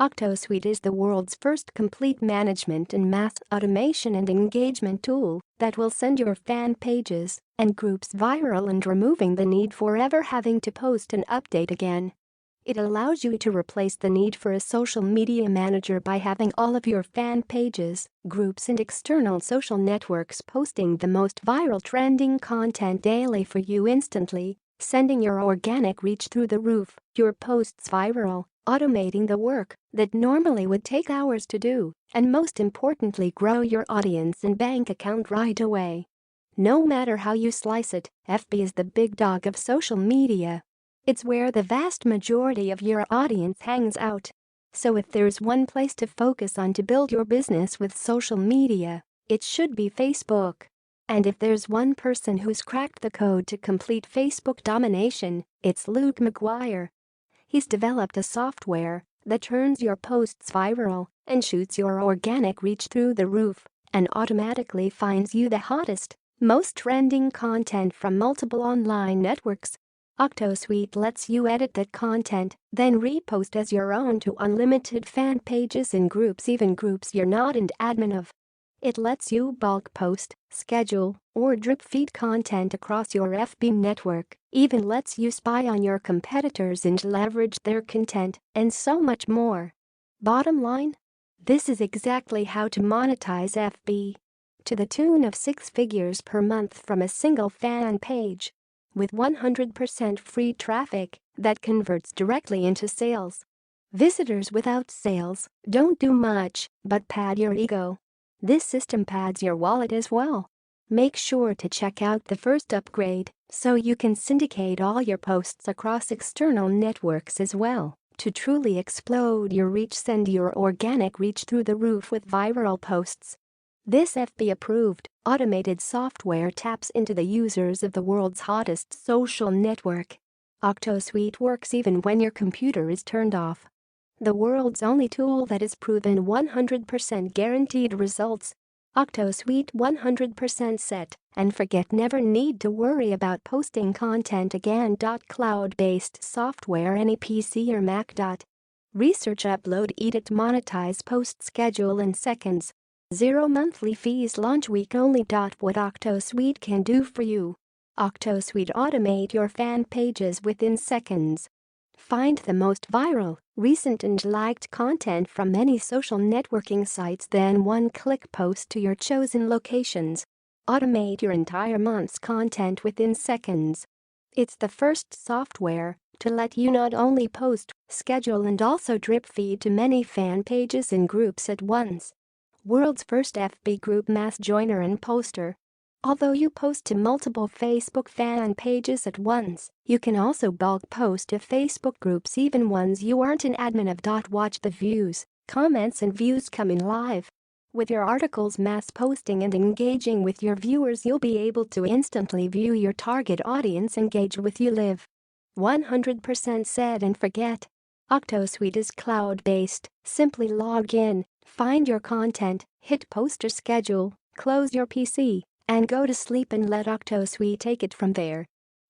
Octosuite is the world's first complete management and mass automation and engagement tool that will send your fan pages and groups viral and removing the need for ever having to post and update again. It allows you to replace the need for a social media manager by having all of your fan pages, groups and external social networks posting the most viral trending content daily for you instantly, sending your organic reach through the roof, your posts viral, automating the work that normally would take hours to do, and most importantly grow your audience and bank account right away. No matter how you slice it, FB is the big dog of social media. It's where the vast majority of your audience hangs out. So if there's one place to focus on to build your business with social media, it should be Facebook. And if there's one person who's cracked the code to complete Facebook domination, it's Luke McGuire. He's developed a software that turns your posts viral and shoots your organic reach through the roof and automatically finds you the hottest, most trending content from multiple online networks. Octosuite lets you edit that content, then repost as your own to unlimited fan pages and groups, even groups you're not an admin of. It lets you bulk post, schedule, or drip feed content across your FB network, even lets you spy on your competitors and leverage their content, and so much more. Bottom line? This is exactly how to monetize FB. To the tune of 6 figures per month from a single fan page. With 100% free traffic that converts directly into sales. Visitors without sales don't do much but pad your ego. This system pads your wallet as well. Make sure to check out the first upgrade so you can syndicate all your posts across external networks as well. To truly explode your reach, send your organic reach through the roof with viral posts. This FB-approved, automated software taps into the users of the world's hottest social network. Octosuite works even when your computer is turned off. The world's only tool that has proven 100% guaranteed results. Octosuite 100% set and forget, never need to worry about posting content again. Cloud-based software, any PC or Mac. Research, upload, edit, monetize, post, schedule in seconds. 0 monthly fees, launch week only. What Octosuite can do for you. Octosuite automate your fan pages within seconds. Find the most viral, recent and liked content from any social networking sites, then one-click post to your chosen locations. Automate your entire month's content within seconds. It's the first software to let you not only post, schedule and also drip feed to many fan pages and groups at once. World's first FB group mass joiner and poster. Although you post to multiple Facebook fan pages at once, you can also bulk post to Facebook groups, even ones you aren't an admin of. Watch the views, comments and views come in live. With your articles mass posting and engaging with your viewers, you'll be able to instantly view your target audience engage with you live. 100% set and forget. Octosuite is cloud-based. Simply log in, find your content, hit post or schedule, close your PC, and go to sleep and let Octosuite take it from there.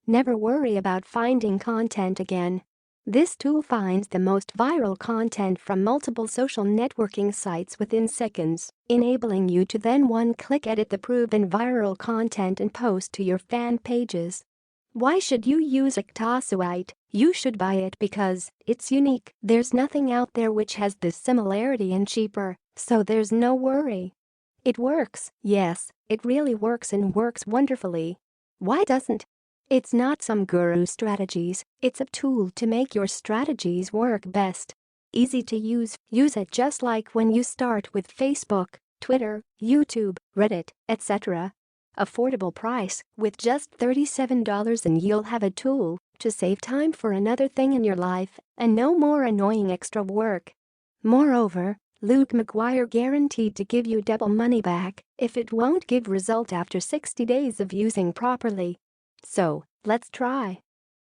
Never worry about finding content again. This tool finds the most viral content from multiple social networking sites within seconds, enabling you to then one-click edit the proven viral content and post to your fan pages. Why should you use Octosuite? You should buy it because it's unique. There's nothing out there which has this similarity and cheaper, so there's no worry. It works, yes, it really works and works wonderfully. Why doesn't? It's not some guru strategies, it's a tool to make your strategies work best. Easy to use it just like when you start with Facebook, Twitter, YouTube, Reddit, etc. Affordable price, with just $37 and you'll have a tool to save time for another thing in your life and no more annoying extra work. Moreover, Luke McGuire guaranteed to give you double money back if it won't give result after 60 days of using properly. So, let's try.